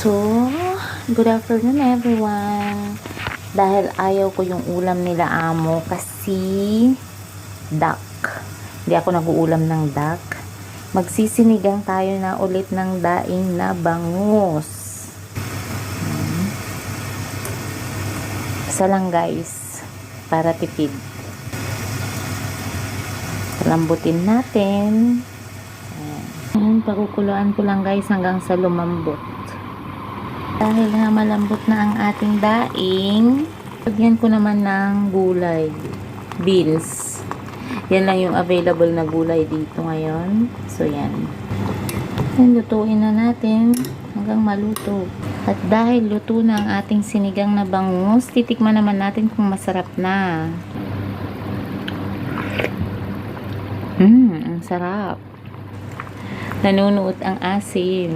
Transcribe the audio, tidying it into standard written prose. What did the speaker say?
So, good afternoon everyone. Dahil ayaw ko yung ulam nila amo kasi duck. Hindi ako nag-uulam ng duck. Magsisinigang tayo na ulit ng daing na bangus. Isa lang guys, para tipid. Lambutin natin. Ayan, pakukuluan ko lang guys hanggang sa lumambot. Dahil nga malambot na ang ating daing, lagyan ko naman ng gulay, beans. Yan lang yung available na gulay dito ngayon. So yan. Yan, lutuin na natin hanggang maluto. At dahil luto na ang ating sinigang na bangus, titikman naman natin kung masarap na. Ang sarap. Nanunuot ang asim.